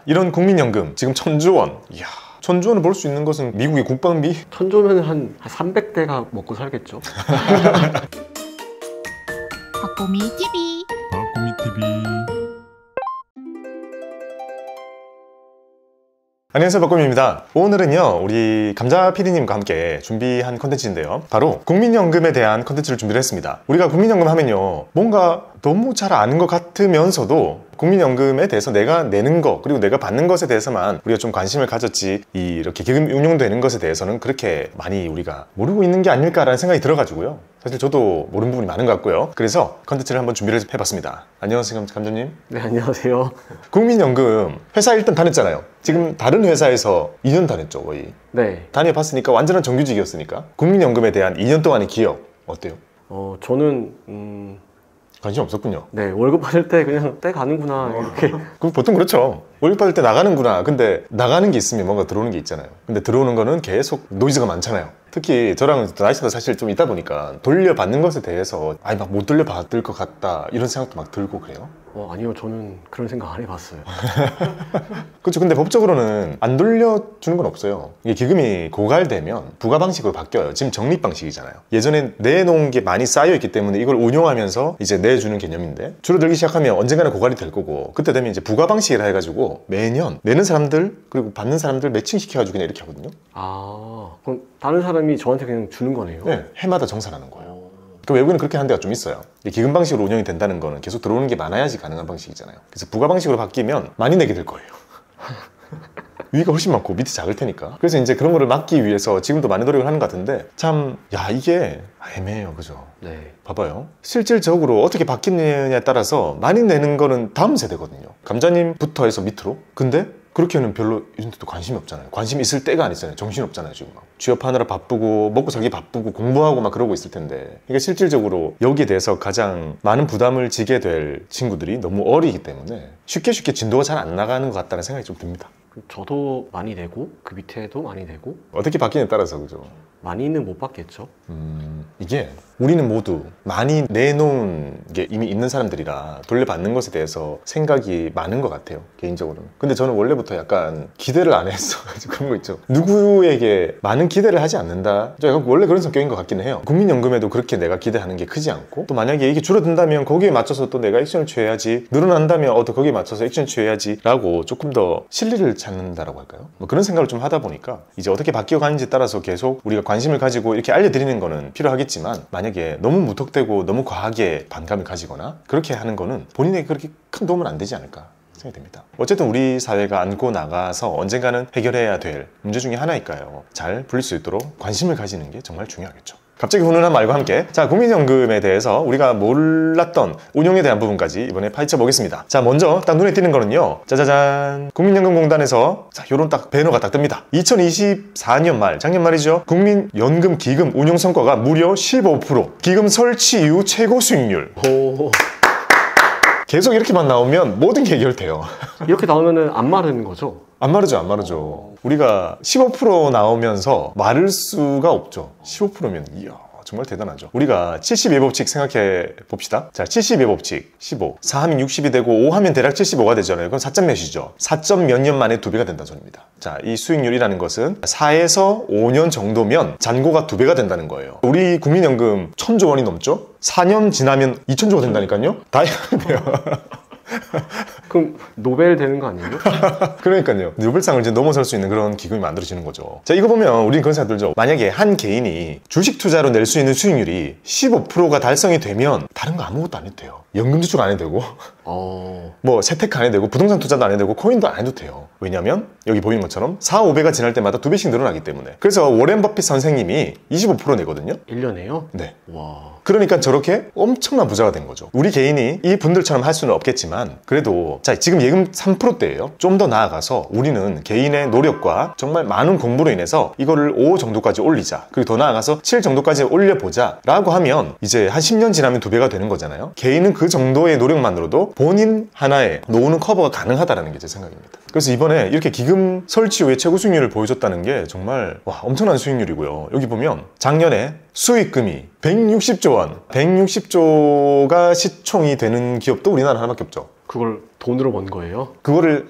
이런 국민연금 지금 1,000조 원. 이야, 1,000조 원을 벌 수 있는 것은 미국의 국방비? 1,000조면 한 300대가 먹고 살겠죠. 박보미 TV. 박보미 TV. 안녕하세요, 박보미입니다. 오늘은요 우리 감자 PD님과 함께 준비한 컨텐츠인데요, 바로 국민연금에 대한 컨텐츠를 준비를 했습니다. 우리가 국민연금 하면요 뭔가 너무 잘 아는 것 같으면서도 국민연금에 대해서 내가 내는 거 그리고 내가 받는 것에 대해서만 우리가 좀 관심을 가졌지, 이렇게 기금 운용되는 것에 대해서는 그렇게 많이 우리가 모르고 있는 게 아닐까라는 생각이 들어가지고요, 사실 저도 모르는 부분이 많은 것 같고요. 그래서 컨텐츠를 한번 준비를 해봤습니다. 안녕하세요, 감독님. 네, 안녕하세요. 국민연금 회사 일단 다녔잖아요. 지금 다른 회사에서 2년 다녔죠, 거의. 네. 다녀봤으니까 완전한 정규직이었으니까 국민연금에 대한 2년 동안의 기억 어때요? 저는 관심 없었군요. 네, 월급 받을 때 그냥 때 가는구나 이렇게. 그럼 보통 그렇죠. 월급 받을 때 나가는구나. 근데 나가는 게 있으면 뭔가 들어오는 게 있잖아요. 근데 들어오는 거는 계속 노이즈가 많잖아요. 특히 저랑 나이차도 사실 좀 있다 보니까 돌려받는 것에 대해서 막 못 돌려받을 것 같다 이런 생각도 막 들고 그래요. 아니요, 저는 그런 생각 안 해봤어요. 그렇죠. 근데 법적으로는 안 돌려주는 건 없어요. 이게 기금이 고갈되면 부가 방식으로 바뀌어요. 지금 적립 방식이잖아요. 예전에 내놓은 게 많이 쌓여 있기 때문에 이걸 운용하면서 이제 내주는 개념인데, 줄어들기 시작하면 언젠가는 고갈이 될 거고, 그때 되면 이제 부가 방식이라 해가지고 매년 내는 사람들 그리고 받는 사람들 매칭시켜가지고 그냥 이렇게 하거든요. 그럼 다른 사람이 저한테 그냥 주는 거네요? 네, 해마다 정산하는 거예요. 그 외국에는 그렇게 하는 데가 좀 있어요. 기금 방식으로 운영이 된다는 거는 계속 들어오는 게 많아야지 가능한 방식이잖아요. 그래서 부가 방식으로 바뀌면 많이 내게 될 거예요. 위가 훨씬 많고 밑이 작을 테니까. 그래서 이제 그런 거를 막기 위해서 지금도 많은 노력을 하는 것 같은데, 참 이게 애매해요. 그죠? 네. 봐봐요. 실질적으로 어떻게 바뀌느냐에 따라서 많이 내는 거는 다음 세대거든요. 감자님부터 해서 밑으로. 근데 그렇게는 별로 이런데도 관심이 없잖아요. 관심이 있을 때가 아니잖아요. 정신 없잖아요. 지금 막 취업하느라 바쁘고 먹고 살기 바쁘고 공부하고 막 그러고 있을 텐데, 이게 실질적으로 여기에 대해서 가장 많은 부담을 지게 될 친구들이 너무 어리기 때문에 쉽게 진도가 잘 안 나가는 것 같다는 생각이 좀 듭니다. 저도 많이 내고 그 밑에도 많이 내고. 어떻게 바뀌냐에 따라서. 그죠? 많이는 못 받겠죠. 이게 우리는 모두 많이 내놓은 게 이미 있는 사람들이라 돌려받는 것에 대해서 생각이 많은 것 같아요, 개인적으로는. 근데 저는 원래부터 약간 기대를 안 했어가지고 그런 거 있죠. 누구에게 많은 기대를 하지 않는다. 약간 원래 그런 성격인 것 같기는 해요. 국민연금에도 그렇게 내가 기대하는 게 크지 않고, 또 만약에 이게 줄어든다면 거기에 맞춰서 또 내가 액션을 취해야지, 늘어난다면 또 거기에 맞춰서 액션 취해야지 라고 조금 더 실리를 찾는다라고 할까요? 뭐 그런 생각을 좀 하다 보니까 이제 어떻게 바뀌어가는지에 따라서 계속 우리가 관심을 가지고 이렇게 알려드리는 거는 필요하겠지만, 만약에 너무 무턱대고 너무 과하게 반감을 가지거나 그렇게 하는 거는 본인에게 그렇게 큰 도움은 안 되지 않을까 생각이 됩니다. 어쨌든 우리 사회가 안고 나가서 언젠가는 해결해야 될 문제 중에 하나니까요, 잘 풀릴 수 있도록 관심을 가지는 게 정말 중요하겠죠. 갑자기 훈훈한 말과 함께, 자, 국민연금에 대해서 우리가 몰랐던 운용에 대한 부분까지 이번에 파헤쳐 보겠습니다. 자, 먼저 딱 눈에 띄는 거는요, 짜자잔, 국민연금공단에서 요런 딱 배너가 딱 뜹니다. 2024년 말, 작년 말이죠. 국민연금 기금 운용 성과가 무려 15%, 기금 설치 이후 최고 수익률. 계속 이렇게만 나오면 모든 게 해결돼요. 이렇게 나오면은 안 마르는 거죠? 안 마르죠. 우리가 15% 나오면서 마를 수가 없죠. 15%면 이야, 정말 대단하죠. 우리가 72법칙 생각해 봅시다. 자, 72법칙 15, 4 하면 60이 되고 5 하면 대략 75가 되잖아요. 그건 4점 몇이죠. 4점 몇 년 만에 2배가 된다는 소리입니다. 자, 이 수익률이라는 것은 4에서 5년 정도면 잔고가 2배가 된다는 거예요. 우리 국민연금 1,000조 원이 넘죠? 4년 지나면 2,000조가 된다니까요. 다행이네요. 그럼 노벨 되는 거 아니에요? 그러니까요. 노벨상을 이제 넘어설 수 있는 그런 기금이 만들어지는 거죠. 자, 이거 보면 우리는 그런 생각 들죠. 만약에 한 개인이 주식 투자로 낼 수 있는 수익률이 15%가 달성이 되면 다른 거 아무것도 안 해도 돼요. 연금저축 안 해도 되고 뭐 세테크 안 해도 되고 부동산 투자도 안 해도 되고 코인도 안 해도 돼요. 왜냐면 여기 보이는 것처럼 4, 5배가 지날 때마다 2배씩 늘어나기 때문에. 그래서 워렌 버핏 선생님이 25% 내거든요. 1년에요? 네. 와. 그러니까 저렇게 엄청난 부자가 된 거죠. 우리 개인이 이 분들처럼 할 수는 없겠지만, 그래도 자, 지금 예금 3%대예요. 좀 더 나아가서 우리는 개인의 노력과 정말 많은 공부로 인해서 이거를 5 정도까지 올리자, 그리고 더 나아가서 7 정도까지 올려보자 라고 하면 이제 한 10년 지나면 2배가 되는 거잖아요. 개인은 그 정도의 노력만으로도 본인 하나의 노후는 커버가 가능하다는 게 제 생각입니다. 그래서 이번에 이렇게 기금 설치 후에 최고 수익률을 보여줬다는 게 정말 엄청난 수익률이고요. 여기 보면 작년에 수익금이 160조 원, 160조가 시총이 되는 기업도 우리나라 하나밖에 없죠. 그걸 돈으로 번 거예요? 그거를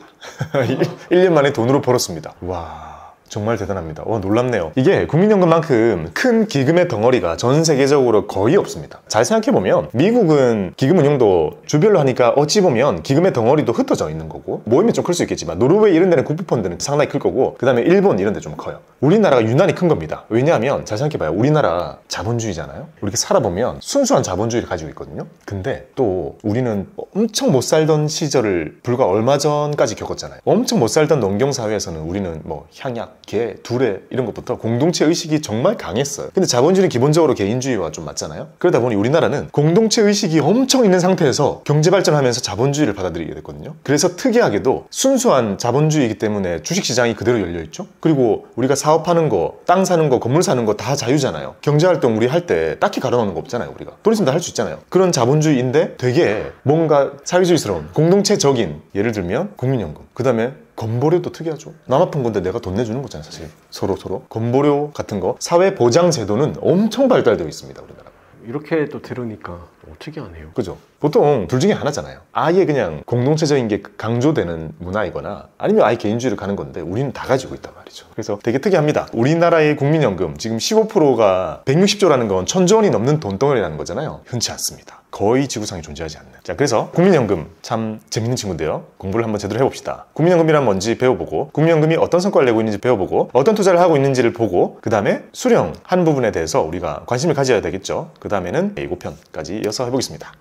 1년 만에 돈으로 벌었습니다. 와, 정말 대단합니다. 와, 놀랍네요. 이게 국민연금만큼 큰 기금의 덩어리가 전 세계적으로 거의 없습니다. 잘 생각해보면 미국은 기금 운용도 주별로 하니까 어찌 보면 기금의 덩어리도 흩어져 있는 거고, 모이면 좀 클 수 있겠지만 노르웨이 이런 데는 국부펀드는 상당히 클 거고, 그 다음에 일본 이런 데 좀 커요. 우리나라가 유난히 큰 겁니다. 왜냐하면 잘 생각해봐요. 우리나라 자본주의잖아요. 이렇게 살아보면 순수한 자본주의를 가지고 있거든요. 근데 또 우리는 엄청 못 살던 시절을 불과 얼마 전까지 겪었잖아요. 엄청 못 살던 농경사회에서는 우리는 뭐 향약, 개, 두레 이런 것부터 공동체 의식이 정말 강했어요. 근데 자본주의는 기본적으로 개인주의와 좀 맞잖아요. 그러다 보니 우리나라는 공동체 의식이 엄청 있는 상태에서 경제 발전하면서 자본주의를 받아들이게 됐거든요. 그래서 특이하게도 순수한 자본주의이기 때문에 주식시장이 그대로 열려있죠. 그리고 우리가 사업하는 거, 땅 사는 거, 건물 사는 거 다 자유잖아요. 경제활동 우리 할 때 딱히 가려놓는 거 없잖아요. 우리가 돈 있으면 다 할 수 있잖아요. 그런 자본주의인데 되게 뭔가 사회주의스러운 공동체적인, 예를 들면 국민연금, 그 다음에 건보료도 특이하죠. 남 아픈 건데 내가 돈 내주는 거잖아요. 사실 서로 건보료 같은 거, 사회보장제도는 엄청 발달되어 있습니다. 우리나라. 이렇게 또 들으니까 특이하네요. 그죠? 보통 둘 중에 하나잖아요. 아예 그냥 공동체적인 게 강조되는 문화이거나 아니면 아예 개인주의를 가는 건데 우리는 다 가지고 있단 말이죠. 그래서 되게 특이합니다. 우리나라의 국민연금 지금 15%가 160조라는 건 1000조 원이 넘는 돈덩어리라는 거잖아요. 흔치 않습니다. 거의 지구상에 존재하지 않는. 자, 그래서 국민연금 참 재밌는 친구인데요. 공부를 한번 제대로 해봅시다. 국민연금이란 뭔지 배워보고, 국민연금이 어떤 성과를 내고 있는지 배워보고, 어떤 투자를 하고 있는지를 보고, 그 다음에 수령한 부분에 대해서 우리가 관심을 가져야 되겠죠. 그 다음에는 예고편까지 이어서 해보겠습니다.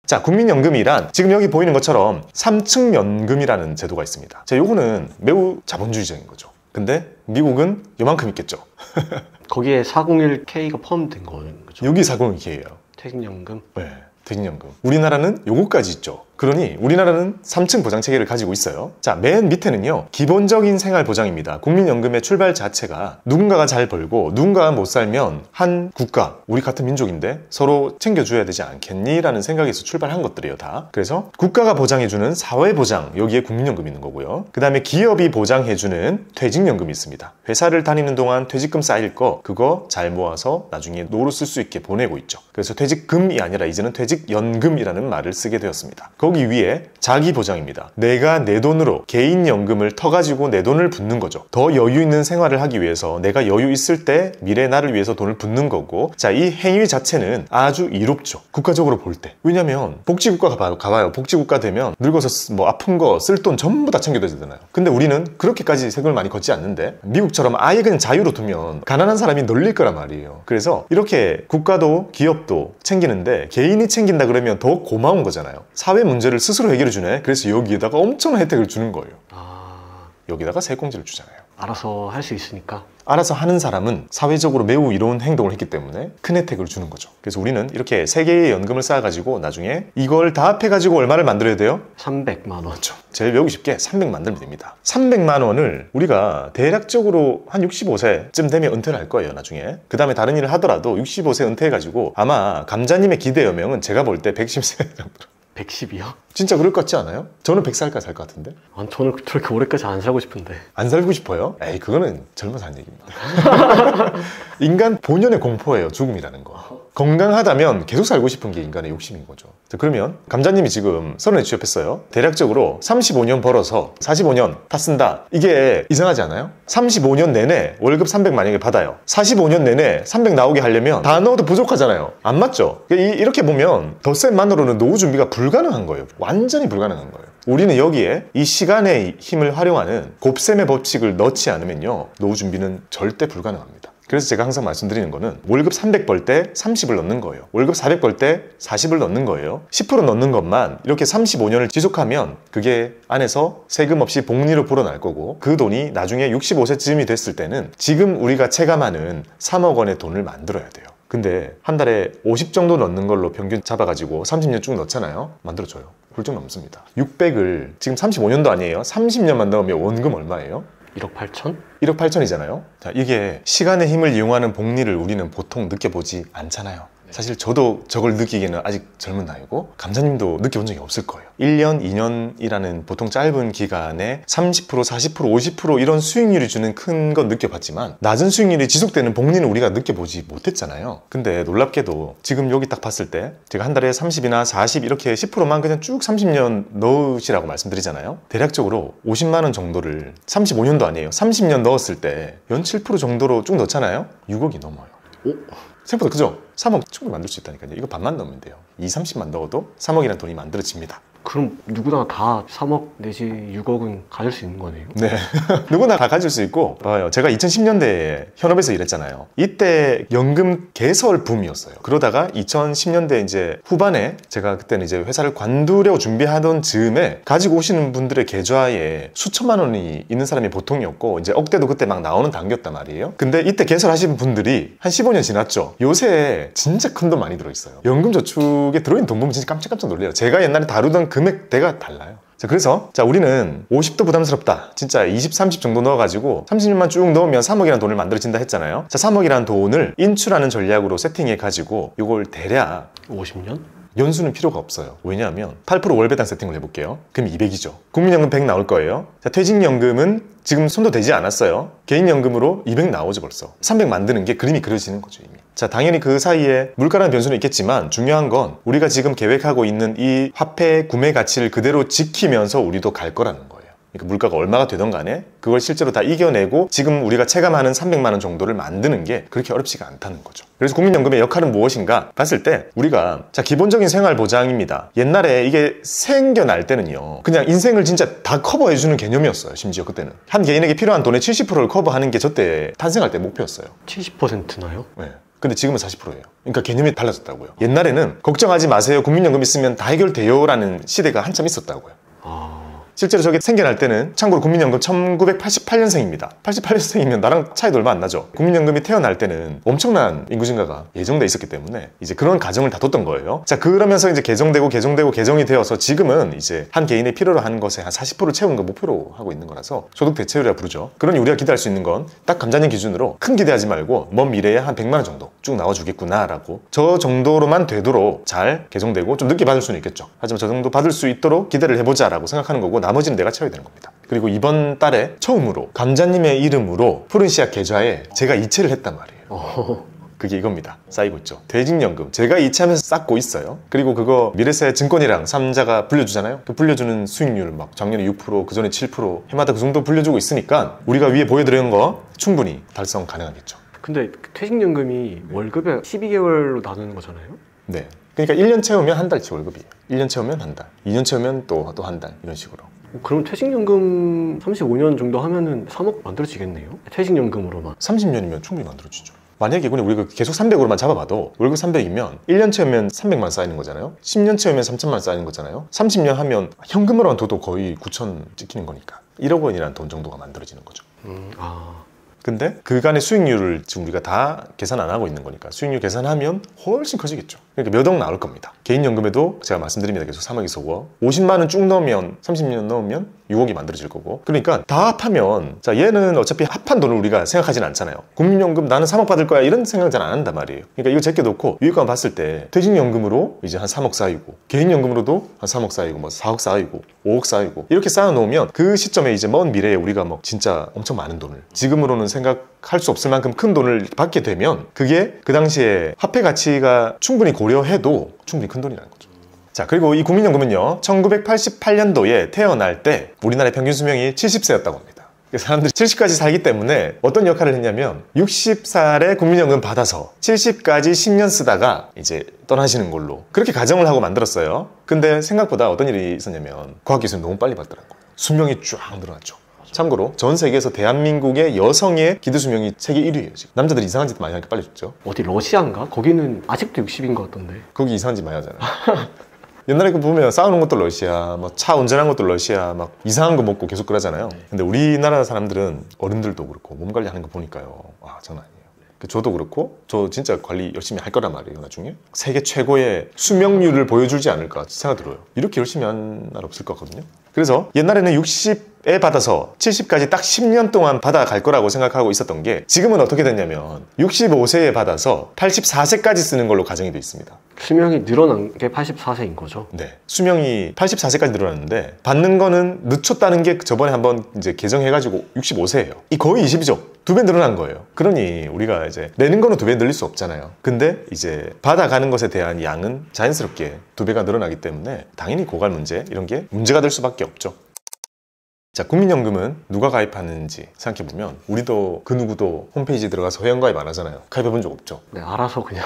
자, 국민연금이란 지금 여기 보이는 것처럼 3층 연금이라는 제도가 있습니다. 자, 요거는 매우 자본주의적인 거죠. 근데 미국은 요만큼 있겠죠. 거기에 401K가 포함된 거는 거죠? 여기 401K예요. 퇴직연금? 네, 퇴직연금. 우리나라는 요거까지 있죠. 그러니 우리나라는 3층 보장체계를 가지고 있어요. 자, 맨 밑에는요, 기본적인 생활 보장입니다. 국민연금의 출발 자체가 누군가가 잘 벌고 누군가가 못 살면 한 국가, 우리 같은 민족인데 서로 챙겨줘야 되지 않겠니? 라는 생각에서 출발한 것들이에요, 다. 그래서 국가가 보장해주는 사회보장, 여기에 국민연금이 있는 거고요. 그 다음에 기업이 보장해주는 퇴직연금이 있습니다. 회사를 다니는 동안 퇴직금 쌓일 거, 그거 잘 모아서 나중에 노후로 쓸 수 있게 보내고 있죠. 그래서 퇴직금이 아니라 이제는 퇴직연금이라는 말을 쓰게 되었습니다. 거기 위에 자기보장입니다. 내가 내 돈으로 개인연금을 터가지고 내 돈을 붓는 거죠. 더 여유 있는 생활을 하기 위해서 내가 여유 있을 때 미래 나를 위해서 돈을 붓는 거고, 자, 이 행위 자체는 아주 이롭죠. 국가적으로 볼 때. 왜냐면 복지국가 가봐요. 복지국가 되면 늙어서 뭐 아픈 거 쓸 돈 전부 다 챙겨줘야 되잖아요. 근데 우리는 그렇게까지 세금을 많이 걷지 않는데 미국처럼 아예 그냥 자유로 두면 가난한 사람이 널릴 거란 말이에요. 그래서 이렇게 국가도 기업도 챙기는데 개인이 챙긴다 그러면 더 고마운 거잖아요. 사회 문제를 스스로 해결해 주네. 그래서 여기에다가 엄청난 혜택을 주는 거예요. 여기다가 세공제를 주잖아요. 알아서 할 수 있으니까. 알아서 하는 사람은 사회적으로 매우 이로운 행동을 했기 때문에 큰 혜택을 주는 거죠. 그래서 우리는 이렇게 3개의 연금을 쌓아가지고 나중에 이걸 다 합해가지고 얼마를 만들어야 돼요? 300만 원. 그렇죠. 제일 배우기 쉽게 300 만들면 됩니다. 300만 원을 우리가 대략적으로 한 65세쯤 되면 은퇴를 할 거예요, 나중에. 그 다음에 다른 일을 하더라도 65세 은퇴해가지고 아마 감자님의 기대 여명은 제가 볼 때 110세 정도. 110이요? 진짜 그럴 것 같지 않아요? 저는 100살까지 살 것 같은데? 저는 그렇게 오래까지 안 살고 싶은데. 안 살고 싶어요? 에이, 그거는 젊어서 하는 얘기입니다. 인간 본연의 공포예요, 죽음이라는 거. 건강하다면 계속 살고 싶은 게 인간의 욕심인 거죠. 자, 그러면 감자님이 지금 30에 취업했어요. 대략적으로 35년 벌어서 45년 다 쓴다. 이게 이상하지 않아요? 35년 내내 월급 300 만약에 받아요. 45년 내내 300 나오게 하려면 다 넣어도 부족하잖아요. 안 맞죠? 이렇게 보면 덧셈만으로는 노후 준비가 불가능한 거예요. 완전히 불가능한 거예요. 우리는 여기에 이 시간의 힘을 활용하는 곱셈의 법칙을 넣지 않으면요, 노후 준비는 절대 불가능합니다. 그래서 제가 항상 말씀드리는 거는 월급 300 벌 때 30을 넣는 거예요. 월급 400 벌 때 40을 넣는 거예요. 10% 넣는 것만 이렇게 35년을 지속하면 그게 안에서 세금 없이 복리로 불어날 거고, 그 돈이 나중에 65세쯤이 됐을 때는 지금 우리가 체감하는 3억 원의 돈을 만들어야 돼요. 근데 한 달에 50 정도 넣는 걸로 평균 잡아가지고 30년 쭉 넣잖아요. 만들어줘요. 훌쩍 넘습니다. 600을 지금 35년도 아니에요. 30년만 넣으면 원금 얼마예요? 1억 8천? 1억 8천이잖아요. 자, 이게 시간의 힘을 이용하는 복리를 우리는 보통 느껴보지 않잖아요. 사실 저도 저걸 느끼기에는 아직 젊은 나이고 감자님도 느껴본 적이 없을 거예요. 1년, 2년이라는 보통 짧은 기간에 30%, 40%, 50% 이런 수익률이 주는 큰 건 느껴봤지만 낮은 수익률이 지속되는 복리는 우리가 느껴보지 못했잖아요. 근데 놀랍게도 지금 여기 딱 봤을 때 제가 한 달에 30이나 40 이렇게 10%만 그냥 쭉 30년 넣으시라고 말씀드리잖아요. 대략적으로 50만 원 정도를 35년도 아니에요. 30년 넣었을 때 연 7% 정도로 쭉 넣잖아요. 6억이 넘어요. 오? 생각보다 그죠? 3억 충분히 만들 수 있다니까요. 이거 반만 넣으면 돼요. 2, 30만 넣어도 3억이라는 돈이 만들어집니다. 그럼 누구나 다 3억 내지 6억은 가질 수 있는 거네요? 네. 누구나 다 가질 수 있고, 봐요. 제가 2010년대에 현업에서 일했잖아요. 이때 연금 개설 붐이었어요. 그러다가 2010년대 이제 후반에 제가 그때는 이제 회사를 관두려고 준비하던 즈음에 가지고 오시는 분들의 계좌에 수천만 원이 있는 사람이 보통이었고, 이제 억대도 그때 막 나오는 단계였단 말이에요. 근데 이때 개설하신 분들이 한 15년 지났죠. 요새 진짜 큰 돈 많이 들어있어요. 연금저축에 들어있는 돈 보면 진짜 깜짝깜짝 놀래요. 제가 옛날에 다루던 금액대가 달라요. 자, 그래서 우리는 50도 부담스럽다. 진짜 20, 30 정도 넣어가지고 30년만 쭉 넣으면 3억이라는 돈을 만들어진다 했잖아요. 자, 3억이라는 돈을 인출하는 전략으로 세팅해가지고 이걸 대략 50년? 연수는 필요가 없어요. 왜냐하면 8% 월배당 세팅을 해볼게요. 그럼 200이죠. 국민연금 100 나올 거예요. 자, 퇴직연금은 지금 손도 대지 않았어요. 개인연금으로 200 나오죠 벌써. 300 만드는 게 그림이 그려지는 거죠 이미. 자, 당연히 그 사이에 물가라는 변수는 있겠지만 중요한 건 우리가 지금 계획하고 있는 이 화폐의 구매 가치를 그대로 지키면서 우리도 갈 거라는 거예요. 그러니까 물가가 얼마가 되던 간에 그걸 실제로 다 이겨내고 지금 우리가 체감하는 300만 원 정도를 만드는 게 그렇게 어렵지가 않다는 거죠. 그래서 국민연금의 역할은 무엇인가 봤을 때 우리가 자 기본적인 생활 보장입니다. 옛날에 이게 생겨날 때는요 그냥 인생을 진짜 다 커버해주는 개념이었어요. 심지어 그때는 한 개인에게 필요한 돈의 70%를 커버하는 게 저때 탄생할 때 목표였어요. 70%나요? 네. 근데 지금은 40%예요. 그러니까 개념이 달라졌다고요. 옛날에는 걱정하지 마세요. 국민연금 있으면 다 해결돼요 라는 시대가 한참 있었다고요. 실제로 저게 생겨날 때는 참고로 국민연금 1988년생입니다. 88년생이면 나랑 차이도 얼마 안 나죠. 국민연금이 태어날 때는 엄청난 인구 증가가 예정돼 있었기 때문에 이제 그런 가정을 다 뒀던 거예요. 자, 그러면서 이제 개정되고 개정이 되어서 지금은 이제 한 개인의 필요로 하는 것에 한 40% 채우는 걸 목표로 하고 있는 거라서 소득 대체율이라 부르죠. 그러니 우리가 기대할 수 있는 건 딱 감자님 기준으로 큰 기대하지 말고 먼 미래에 한 100만 원 정도 쭉 나와주겠구나 라고 저 정도로만 되도록 잘 개정되고 좀 늦게 받을 수는 있겠죠. 하지만 저 정도 받을 수 있도록 기대를 해보자 라고 생각하는 거고 나머지는 내가 채워야 되는 겁니다. 그리고 이번 달에 처음으로 감자님의 이름으로 푸른 씨앗 계좌에 제가 이체를 했단 말이에요. 그게 이겁니다. 쌓이고 있죠. 퇴직연금 제가 이체하면서 쌓고 있어요. 그리고 그거 미래세 증권이랑 3자가 불려주잖아요. 그 불려주는 수익률 막 작년에 6% 그전에 7% 해마다 그 정도 불려주고 있으니까 우리가 위에 보여드리는 거 충분히 달성 가능하겠죠. 근데 퇴직연금이 월급에 12개월로 나누는 거잖아요? 네. 그러니까 1년 채우면 한 달치 월급이에요. 1년 채우면 한 달, 2년 채우면 또 한 달 이런 식으로. 그럼 퇴직연금 35년 정도 하면은 3억 만들어지겠네요? 퇴직연금으로만. 30년이면 충분히 만들어지죠. 만약에 우리가 계속 300으로만 잡아봐도 월급 300이면 1년 채우면 300만 쌓이는 거잖아요. 10년 채우면 3천만 쌓이는 거잖아요. 30년 하면 현금으로만 둬도 거의 9천 찍히는 거니까 1억 원이라는 돈 정도가 만들어지는 거죠. 근데 그간의 수익률을 지금 우리가 다 계산 안 하고 있는 거니까 수익률 계산하면 훨씬 커지겠죠. 그러니까 몇 억 나올 겁니다. 개인연금에도 제가 말씀드립니다. 계속 3억에서 5억 50만 원 쭉 넣으면 30년 넣으면 6억이 만들어질 거고 그러니까 다 합하면 자 얘는 어차피 합한 돈을 우리가 생각하진 않잖아요. 국민연금 나는 3억 받을 거야 이런 생각 잘 안 한단 말이에요. 그러니까 이거 제껴놓고 유익감 봤을 때 퇴직연금으로 이제 한 3억 쌓이고 개인연금으로도 한 3억 쌓이고 뭐 4억 쌓이고 5억 쌓이고 이렇게 쌓아놓으면 그 시점에 이제 먼 미래에 우리가 뭐 진짜 엄청 많은 돈을 지금으로는 생각할 수 없을 만큼 큰 돈을 받게 되면 그게 그 당시에 화폐 가치가 충분히 고려해도 충분히 큰 돈이라는 거죠. 자, 그리고 이 국민연금은요 1988년도에 태어날 때 우리나라의 평균 수명이 70세였다고 합니다. 사람들이 70까지 살기 때문에 어떤 역할을 했냐면 60살에 국민연금 받아서 70까지 10년 쓰다가 이제 떠나시는 걸로 그렇게 가정을 하고 만들었어요. 근데 생각보다 어떤 일이 있었냐면 과학기술이 너무 빨리 발달한 거예요. 수명이 쫙 늘어났죠. 참고로 전 세계에서 대한민국의 여성의 기대수명이 세계 1위예요 지금. 남자들이 이상한 짓 많이 하니까 빨리 죽죠. 어디 러시아인가? 거기는 아직도 60인 것 같던데. 거기 이상한 짓 많이 하잖아요. 옛날에 그 보면 싸우는 것도 러시아, 뭐 차 운전하는 것도 러시아, 막 이상한 거 먹고 계속 그러잖아요. 근데 우리나라 사람들은 어른들도 그렇고 몸 관리하는 거 보니까요. 와, 장난 아니에요. 저도 그렇고 저 진짜 관리 열심히 할 거란 말이에요. 나중에 세계 최고의 수명률을 보여주지 않을까 생각 들어요. 이렇게 열심히 한 나라 없을 것 같거든요. 그래서 옛날에는 60 애 받아서 70까지 딱 10년 동안 받아갈 거라고 생각하고 있었던 게 지금은 어떻게 됐냐면 65세에 받아서 84세까지 쓰는 걸로 가정이 돼 있습니다. 수명이 늘어난 게 84세인 거죠? 네. 수명이 84세까지 늘어났는데 받는 거는 늦췄다는 게 저번에 한번 이제 개정해가지고 65세예요. 이 거의 20이죠. 2배 늘어난 거예요. 그러니 우리가 이제 내는 거는 2배 늘릴 수 없잖아요. 근데 이제 받아가는 것에 대한 양은 자연스럽게 2배가 늘어나기 때문에 당연히 고갈 문제 이런 게 문제가 될 수밖에 없죠. 자, 국민연금은 누가 가입하는지 생각해보면 우리도 그 누구도 홈페이지 들어가서 회원가입 안 하잖아요. 가입해본 적 없죠. 네, 알아서 그냥.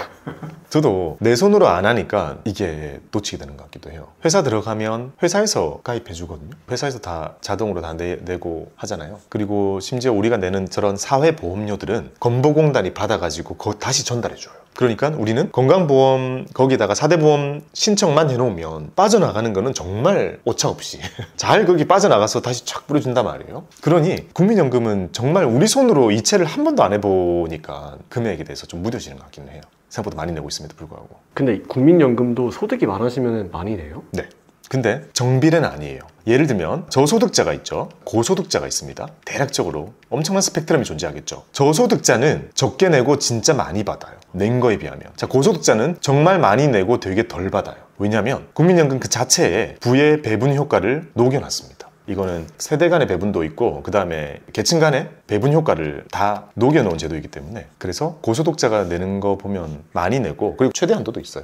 저도 내 손으로 안 하니까 이게 놓치게 되는 것 같기도 해요. 회사 들어가면 회사에서 가입해 주거든요. 회사에서 다 자동으로 다 내고 하잖아요. 그리고 심지어 우리가 내는 저런 사회보험료들은 건보공단이 받아가지고 그거 다시 전달해 줘요. 그러니까 우리는 건강보험 거기다가 4대 보험 신청만 해놓으면 빠져나가는 거는 정말 오차없이 잘 거기 빠져나가서 다시 쫙 뿌려준단 말이에요. 그러니 국민연금은 정말 우리 손으로 이체를 한 번도 안 해보니까 금액에 대해서 좀 무뎌지는 것 같기는 해요. 생각보다 많이 내고 있음에도 불구하고. 근데 국민연금도 소득이 많으시면 많이 내요? 네. 근데 정비례는 아니에요. 예를 들면 저소득자가 있죠. 고소득자가 있습니다. 대략적으로 엄청난 스펙트럼이 존재하겠죠. 저소득자는 적게 내고 진짜 많이 받아요. 낸 거에 비하면. 자, 고소득자는 정말 많이 내고 되게 덜 받아요. 왜냐하면 국민연금 그 자체에 부의 배분 효과를 녹여놨습니다. 이거는 세대 간의 배분도 있고 그 다음에 계층 간의 배분 효과를 다 녹여놓은 제도이기 때문에 그래서 고소득자가 내는 거 보면 많이 내고 그리고 최대 한도도 있어요.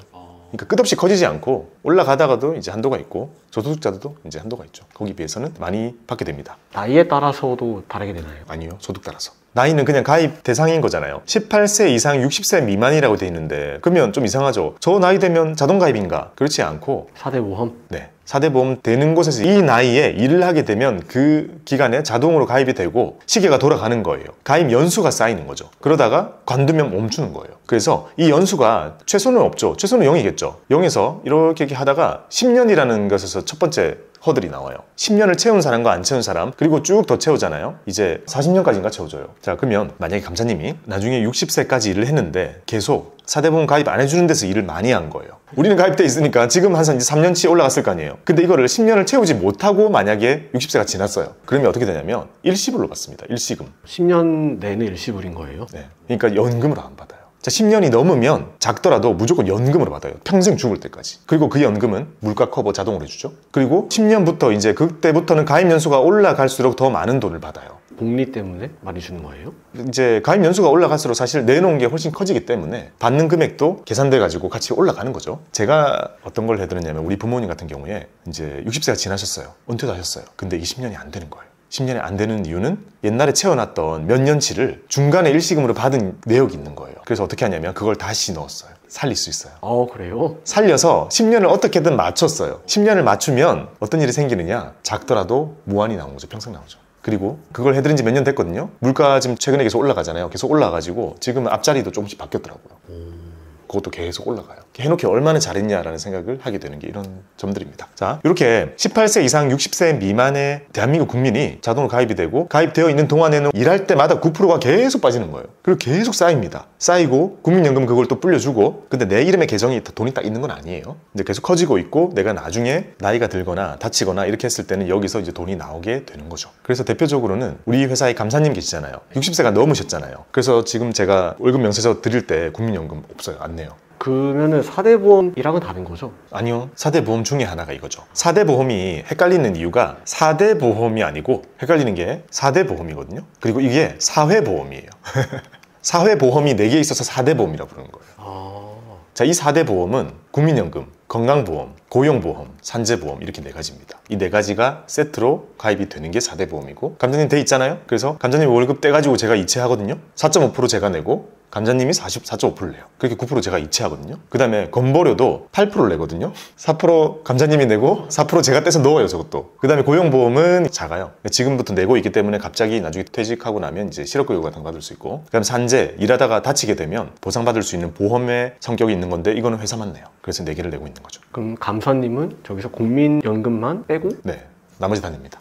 그러니까 끝없이 커지지 않고 올라가다가도 이제 한도가 있고 저소득자들도 이제 한도가 있죠. 거기에 비해서는 많이 받게 됩니다. 나이에 따라서도 다르게 되나요? 아니요. 소득 따라서. 나이는 그냥 가입 대상인 거잖아요. 18세 이상 60세 미만이라고 돼 있는데 그러면 좀 이상하죠. 저 나이 되면 자동 가입인가? 그렇지 않고 4대 보험? 네. 4대 보험 되는 곳에서 이 나이에 일을 하게 되면 그 기간에 자동으로 가입이 되고 시계가 돌아가는 거예요. 가입 연수가 쌓이는 거죠. 그러다가 관두면 멈추는 거예요. 그래서 이 연수가 최소는 없죠. 최소는 0이겠죠. 0에서 이렇게 하다가 10년이라는 것에서 첫 번째 허들이 나와요. 10년을 채운 사람과 안 채운 사람 그리고 쭉 더 채우잖아요. 이제 40년까지인가 채워줘요. 자, 그러면 만약에 감사님이 나중에 60세까지 일을 했는데 계속 4대 보험 가입 안 해주는 데서 일을 많이 한 거예요. 우리는 가입돼 있으니까 지금 한 3년치 올라갔을 거 아니에요. 근데 이거를 10년을 채우지 못하고 만약에 60세가 지났어요. 그러면 어떻게 되냐면 일시불로 받습니다. 일시금. 10년 내내 일시불인 거예요? 네. 그러니까 연금으로 안 받아요. 자, 10년이 넘으면 작더라도 무조건 연금으로 받아요. 평생 죽을 때까지. 그리고 그 연금은 물가 커버 자동으로 해주죠. 그리고 10년부터 이제 그때부터는 가입 연수가 올라갈수록 더 많은 돈을 받아요. 복리 때문에 많이 주는 거예요? 이제 가입 연수가 올라갈수록 사실 내놓은 게 훨씬 커지기 때문에 받는 금액도 계산돼 가지고 같이 올라가는 거죠. 제가 어떤 걸 해드렸냐면 우리 부모님 같은 경우에 이제 60세가 지나셨어요. 은퇴도 하셨어요. 근데 20년이 안 되는 거예요. 10년이 안 되는 이유는 옛날에 채워놨던 몇 년치를 중간에 일시금으로 받은 내역이 있는 거예요. 그래서 어떻게 하냐면 그걸 다시 넣었어요. 살릴 수 있어요. 그래요? 살려서 10년을 어떻게든 맞췄어요. 10년을 맞추면 어떤 일이 생기느냐? 작더라도 무한히 나오는 거죠. 평생 나오죠. 그리고 그걸 해드린 지 몇 년 됐거든요. 물가 지금 최근에 계속 올라가잖아요. 계속 올라가가지고 지금 앞자리도 조금씩 바뀌었더라고요. 그것도 계속 올라가요. 해놓기 얼마나 잘했냐라는 생각을 하게 되는 게 이런 점들입니다. 자, 이렇게 18세 이상 60세 미만의 대한민국 국민이 자동으로 가입이 되고 가입되어 있는 동안에는 일할 때마다 9%가 계속 빠지는 거예요. 그리고 계속 쌓입니다. 쌓이고 국민연금 그걸 또 불려주고 근데 내 이름의 계정이 돈이 딱 있는 건 아니에요. 이제 계속 커지고 있고 내가 나중에 나이가 들거나 다치거나 이렇게 했을 때는 여기서 이제 돈이 나오게 되는 거죠. 그래서 대표적으로는 우리 회사에 감사님 계시잖아요. 60세가 넘으셨잖아요. 그래서 지금 제가 월급 명세서 드릴 때 국민연금 없어요. 안 내요. 그러면은 4대 보험이랑은 다른 거죠? 아니요. 4대 보험 중에 하나가 이거죠. 4대 보험이 헷갈리는 이유가 4대 보험이 아니고 헷갈리는 게 4대 보험이거든요. 그리고 이게 사회보험이에요. 사회보험이 4개 있어서 4대 보험이라고 부르는 거예요. 자, 이 4대 보험은 국민연금, 건강보험, 고용보험, 산재보험 이렇게 4가지입니다. 이 4가지가 세트로 가입이 되는 게 4대 보험이고 감자님 돼 있잖아요. 그래서 감자님 월급 떼가지고 제가 이체하거든요. 4.5% 제가 내고 감자님이 44.5%를 내요. 그렇게 9% 제가 이체하거든요. 그 다음에 건보료도 8%를 내거든요. 4% 감자님이 내고 4% 제가 떼서 넣어요. 저것도. 그 다음에 고용보험은 작아요. 지금부터 내고 있기 때문에 갑자기 나중에 퇴직하고 나면 이제 실업급여 같은 거 받을 수 있고 그 다음에 산재 일하다가 다치게 되면 보상받을 수 있는 보험의 성격이 있는 건데 이거는 회사만 내요. 그래서 4개를 내고 있는 거죠. 그럼 감사님은 저기서 국민연금만 빼고? 네. 나머지 다 냅니다.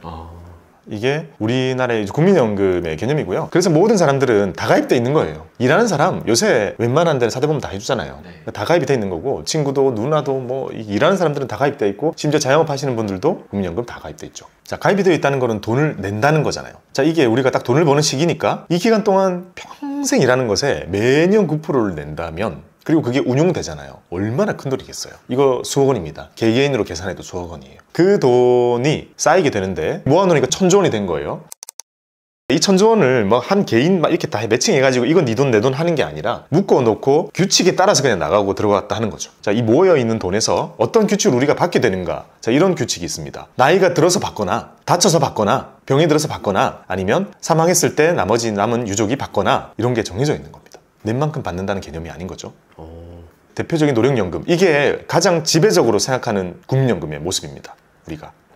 이게 우리나라의 국민연금의 개념이고요. 그래서 모든 사람들은 다 가입돼 있는 거예요. 일하는 사람 요새 웬만한 데는 사대보험 다 해주잖아요. 네. 다 가입이 돼 있는 거고, 친구도 누나도 뭐 일하는 사람들은 다 가입돼 있고, 심지어 자영업 하시는 분들도 국민연금 다 가입돼 있죠. 자, 가입이 되어 있다는 거는 돈을 낸다는 거잖아요. 자, 이게 우리가 딱 돈을 버는 시기니까 이 기간 동안 평생 일하는 것에 매년 9%를 낸다면, 그리고 그게 운용되잖아요. 얼마나 큰 돈이겠어요. 이거 수억 원입니다. 개개인으로 계산해도 수억 원이에요. 그 돈이 쌓이게 되는데 모아놓으니까 1,000조 원이 된 거예요. 이 1,000조 원을 뭐 한 개인 막 이렇게 다 매칭해가지고 이건 네 돈 내 돈 하는 게 아니라 묶어놓고 규칙에 따라서 그냥 나가고 들어갔다 하는 거죠. 자, 이 모여있는 돈에서 어떤 규칙을 우리가 받게 되는가. 자, 이런 규칙이 있습니다. 나이가 들어서 받거나, 다쳐서 받거나, 병이 들어서 받거나, 아니면 사망했을 때 나머지 남은 유족이 받거나, 이런 게 정해져 있는 겁니다. 낸 만큼 받는다는 개념이 아닌 거죠. 대표적인 노령연금, 이게 가장 지배적으로 생각하는 국민연금의 모습입니다.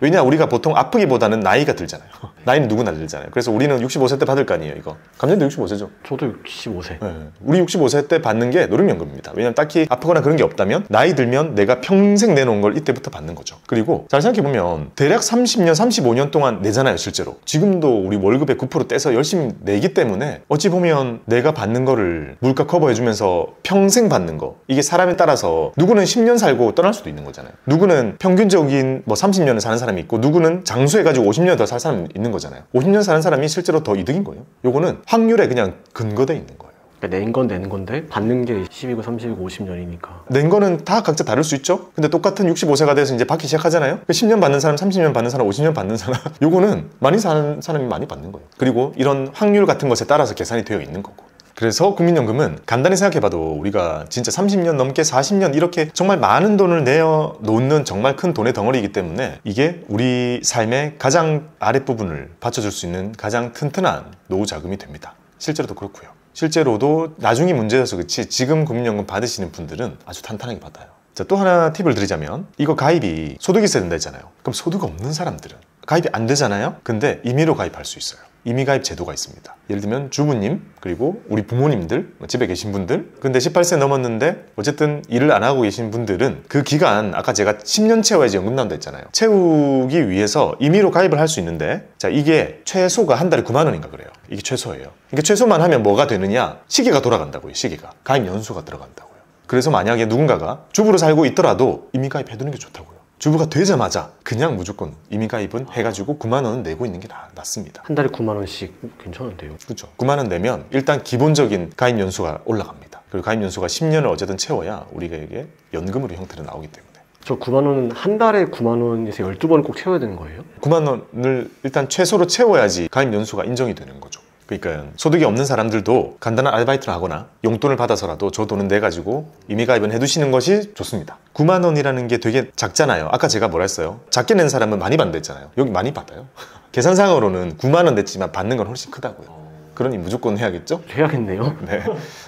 왜냐, 우리가 보통 아프기보다는 나이가 들잖아요. 나이는 누구나 들잖아요. 그래서 우리는 65세 때 받을 거 아니에요, 이거. 감독님도 65세죠? 저도 65세. 네. 우리 65세 때 받는 게 노령연금입니다. 왜냐면 딱히 아프거나 그런 게 없다면 나이 들면 내가 평생 내놓은 걸 이때부터 받는 거죠. 그리고 잘 생각해보면 대략 30년, 35년 동안 내잖아요, 실제로. 지금도 우리 월급의 9% 떼서 열심히 내기 때문에 어찌 보면 내가 받는 거를 물가 커버해주면서 평생 받는 거, 이게 사람에 따라서 누구는 10년 살고 떠날 수도 있는 거잖아요. 누구는 평균적인 뭐 30년을 사는 사람이 있고, 누구는 장수해가지고 50년 더 살 사람이 있는 거잖아요. 50년 사는 사람이 실제로 더 이득인 거예요. 요거는 확률에 그냥 근거돼 있는 거예요. 그러니까 낸 건 내는 건데 받는 게 10이고 30이고 50년이니까. 낸 거는 다 각자 다를 수 있죠. 근데 똑같은 65세가 돼서 이제 받기 시작하잖아요. 10년 받는 사람, 30년 받는 사람, 50년 받는 사람, 요거는 많이 사는 사람이 많이 받는 거예요. 그리고 이런 확률 같은 것에 따라서 계산이 되어 있는 거고. 그래서 국민연금은 간단히 생각해봐도 우리가 진짜 30년 넘게 40년 이렇게 정말 많은 돈을 내어 놓는 정말 큰 돈의 덩어리이기 때문에 이게 우리 삶의 가장 아랫부분을 받쳐줄 수 있는 가장 튼튼한 노후 자금이 됩니다. 실제로도 그렇고요. 실제로도 나중이 문제여서 그렇지 지금 국민연금 받으시는 분들은 아주 탄탄하게 받아요. 자, 또 하나 팁을 드리자면, 이거 가입이 소득이 있어야 된다 했잖아요. 그럼 소득 없는 사람들은 가입이 안 되잖아요. 근데 임의로 가입할 수 있어요. 임의가입 제도가 있습니다. 예를 들면 주부님, 그리고 우리 부모님들, 집에 계신 분들, 근데 18세 넘었는데 어쨌든 일을 안 하고 계신 분들은 그 기간, 아까 제가 10년 채워야지 연금 나온다 했잖아요. 채우기 위해서 임의로 가입을 할 수 있는데, 자, 이게 최소가 한 달에 9만 원인가 그래요. 이게 최소예요. 그러니까 최소만 하면 뭐가 되느냐? 시계가 돌아간다고요. 시계가. 가입 연수가 들어간다고요. 그래서 만약에 누군가가 주부로 살고 있더라도 임의가입 해두는 게 좋다고요. 주부가 되자마자 그냥 무조건 임의가입은 해가지고 9만 원은 내고 있는 게 낫습니다. 한 달에 9만 원씩 괜찮은데요? 그렇죠. 9만 원 내면 일단 기본적인 가입 연수가 올라갑니다. 그리고 가입 연수가 10년을 어쨌든 채워야 우리에게 연금으로 형태로 나오기 때문에. 저 9만 원은 한 달에 9만 원에서 12번을 꼭 채워야 되는 거예요? 9만 원을 일단 최소로 채워야지 가입 연수가 인정이 되는 거죠. 그러니까 소득이 없는 사람들도 간단한 아르바이트를 하거나 용돈을 받아서라도 저 돈은 내가지고 임의가입은 해두시는 것이 좋습니다. 9만 원이라는 게 되게 작잖아요. 아까 제가 뭐라 했어요? 작게 낸 사람은 많이 받는다 했잖아요. 여기 많이 받아요. 계산상으로는 9만 원 냈지만 받는 건 훨씬 크다고요. 그러니 무조건 해야겠죠? 해야겠네요. 네.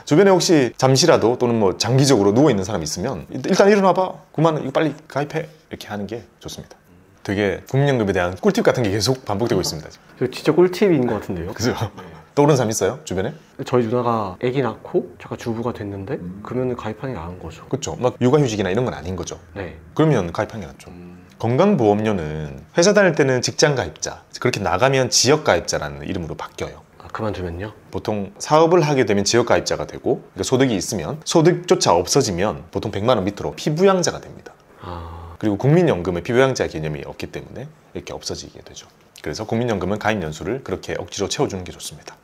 주변에 혹시 잠시라도 또는 뭐 장기적으로 누워있는 사람 있으면 일단 일어나봐. 9만 원 이거 빨리 가입해. 이렇게 하는 게 좋습니다. 되게 국민연금에 대한 꿀팁 같은 게 계속 반복되고 있습니다. 진짜 꿀팁인 것 같은데요? 그죠? 떠오르는 사람 있어요? 주변에? 저희 누나가 아기 낳고 잠깐 주부가 됐는데 그러면 가입하는 게 나은 거죠. 그렇죠. 막 육아휴직이나 이런 건 아닌 거죠. 네. 그러면 가입하는 게 낫죠. 건강보험료는 회사 다닐 때는 직장가입자, 그렇게 나가면 지역가입자라는 이름으로 바뀌어요. 아, 그만두면요? 보통 사업을 하게 되면 지역가입자가 되고, 그러니까 소득이 있으면, 소득조차 없어지면 보통 100만 원 밑으로 피부양자가 됩니다. 그리고 국민연금의 피부양자 개념이 없기 때문에 이렇게 없어지게 되죠. 그래서 국민연금은 가입 연수를 그렇게 억지로 채워주는 게 좋습니다.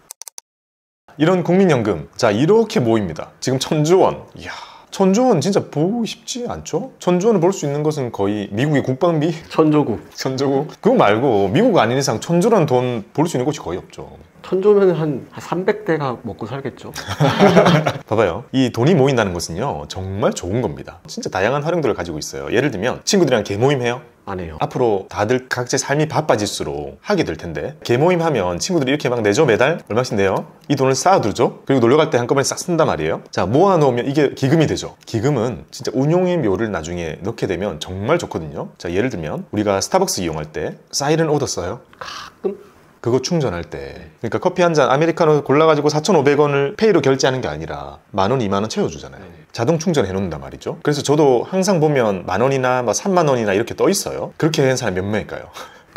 이런 국민연금, 자, 이렇게 모입니다. 지금 1,000조 원. 이야, 1,000조 원 진짜 보기 쉽지 않죠? 1,000조 원을 볼 수 있는 것은 거의 미국의 국방비? 천조국. 천조국? 그거 말고 미국 아닌 이상 1,000조라는 돈 볼 수 있는 곳이 거의 없죠. 1,000조면 한 300대가 먹고 살겠죠? 봐봐요. 이 돈이 모인다는 것은요, 정말 좋은 겁니다. 진짜 다양한 활용도를 가지고 있어요. 예를 들면 친구들이랑 개모임 해요? 안 해요. 앞으로 다들 각자의 삶이 바빠질수록 하게 될 텐데, 개모임 하면 친구들이 이렇게 막 내죠. 매달 얼마씩 내요. 이 돈을 쌓아두죠. 그리고 놀러갈 때 한꺼번에 싹 쓴단 말이에요. 자, 모아놓으면 이게 기금이 되죠. 기금은 진짜 운용의 묘를 나중에 넣게 되면 정말 좋거든요. 자, 예를 들면 우리가 스타벅스 이용할 때 사이렌 오더 써요? 가끔? 그거 충전할 때, 그러니까 커피 한 잔 아메리카노 골라가지고 4,500원을 페이로 결제하는 게 아니라 10,000원, 20,000원 채워주잖아요. 자동 충전해 놓는단 말이죠. 그래서 저도 항상 보면 10,000원이나 30,000원이나 이렇게 떠 있어요. 그렇게 된 사람 몇 명일까요?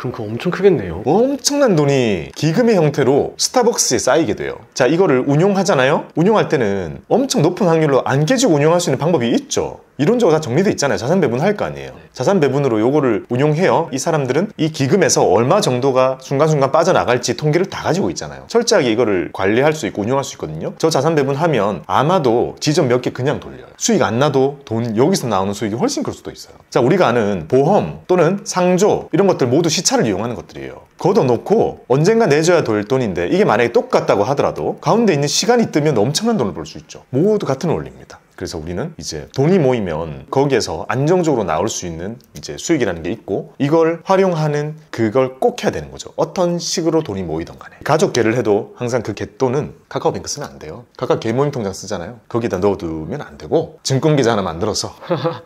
그럼 그거 엄청 크겠네요. 엄청난 돈이 기금의 형태로 스타벅스에 쌓이게 돼요. 자, 이거를 운용하잖아요. 운용할 때는 엄청 높은 확률로 안 깨지고 운용할 수 있는 방법이 있죠. 이론적으로 다 정리돼 있잖아요. 자산 배분할 거 아니에요. 자산 배분으로 요거를 운용해요. 이 사람들은 이 기금에서 얼마 정도가 순간순간 빠져나갈지 통계를 다 가지고 있잖아요. 철저하게 이거를 관리할 수 있고 운용할 수 있거든요. 저 자산 배분하면 아마도 지점 몇 개 그냥 돌려요. 수익 안 나도 돈 여기서 나오는 수익이 훨씬 클 수도 있어요. 자, 우리가 아는 보험 또는 상조 이런 것들 모두 시차를 이용하는 것들이에요. 걷어놓고 언젠가 내줘야 될 돈인데 이게 만약에 똑같다고 하더라도 가운데 있는 시간이 뜨면 엄청난 돈을 벌 수 있죠. 모두 같은 원리입니다. 그래서 우리는 이제 돈이 모이면 거기에서 안정적으로 나올 수 있는 이제 수익이라는 게 있고 이걸 활용하는 그걸 꼭 해야 되는 거죠. 어떤 식으로 돈이 모이던 간에. 가족계를 해도 항상 그 갯돈은 카카오뱅크 쓰면 안 돼요. 카카오 개모임 통장 쓰잖아요. 거기다 넣어두면 안 되고 증권계좌 하나 만들어서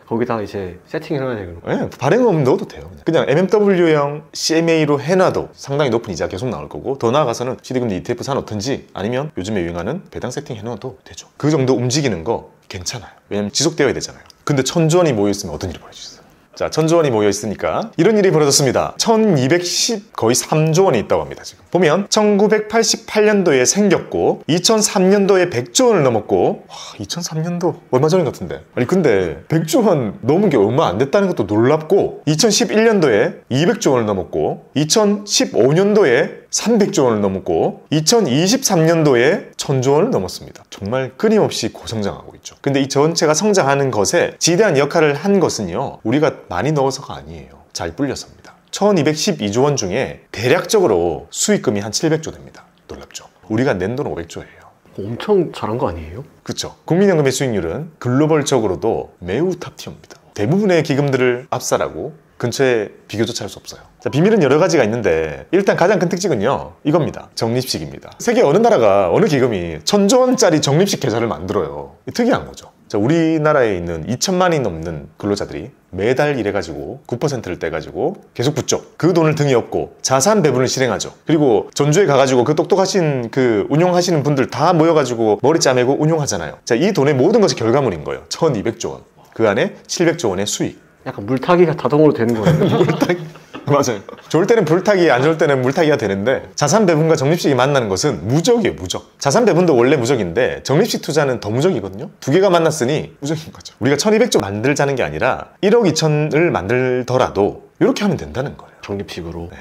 거기다 이제 세팅을 해야 되는 거. 네, 발행은 넣어도 돼요. 그냥 MMW형 CMA로 해놔도 상당히 높은 이자 계속 나올 거고 더 나아가서는 CD금리 ETF 사놓든지 아니면 요즘에 유행하는 배당 세팅 해놔도 되죠. 그 정도 움직이는 거 괜찮아요. 왜냐면 지속되어야 되잖아요. 근데 1,000조 원이 모여있으면 어떤 일이 벌어지겠어요? 자, 1,000조 원이 모여있으니까 이런 일이 벌어졌습니다. 1210 거의 3조 원이 있다고 합니다. 지금 보면 1988년도에 생겼고 2003년도에 100조 원을 넘었고 2003년도 얼마 전인 것 같은데 아니 근데 100조 원 넘은 게 얼마 안 됐다는 것도 놀랍고 2011년도에 200조 원을 넘었고 2015년도에 300조 원을 넘었고 2023년도에 1000조 원을 넘었습니다. 정말 끊임없이 고성장하고 있죠. 근데 이 전체가 성장하는 것에 지대한 역할을 한 것은요 우리가 많이 넣어서가 아니에요. 잘 불려서입니다. 1212조 원 중에 대략적으로 수익금이 한 700조 됩니다. 놀랍죠? 우리가 낸 돈은 500조예요. 엄청 잘한 거 아니에요? 그렇죠. 국민연금의 수익률은 글로벌적으로도 매우 탑티어입니다. 대부분의 기금들을 압살하고 근처에 비교조차 할 수 없어요. 자, 비밀은 여러 가지가 있는데 일단 가장 큰 특징은요 이겁니다. 적립식입니다. 세계 어느 나라가 어느 기금이 1,000조 원짜리 적립식 계좌를 만들어요. 특이한 거죠. 자, 우리나라에 있는 2천만이 넘는 근로자들이 매달 일해가지고 9%를 떼가지고 계속 붙죠. 그 돈을 등에 업고 자산 배분을 실행하죠. 그리고 전주에 가가지고 그 똑똑하신 그 운용하시는 분들 다 모여가지고 머리 짜매고 운용하잖아요. 자, 이 돈의 모든 것이 결과물인 거예요. 1,200조 원. 그 안에 700조 원의 수익. 약간 물타기가 자동으로 되는 거예요. 물타기. 맞아요. 좋을 때는 불타기, 안 좋을 때는 물타기가 되는데 자산 배분과 적립식이 만나는 것은 무적이에요. 무적. 자산 배분도 원래 무적인데 적립식 투자는 더 무적이거든요. 두 개가 만났으니 무적인 거죠. 우리가 1200조 만들자는 게 아니라 1억 2천을 만들더라도 이렇게 하면 된다는 거예요. 적립식으로. 네.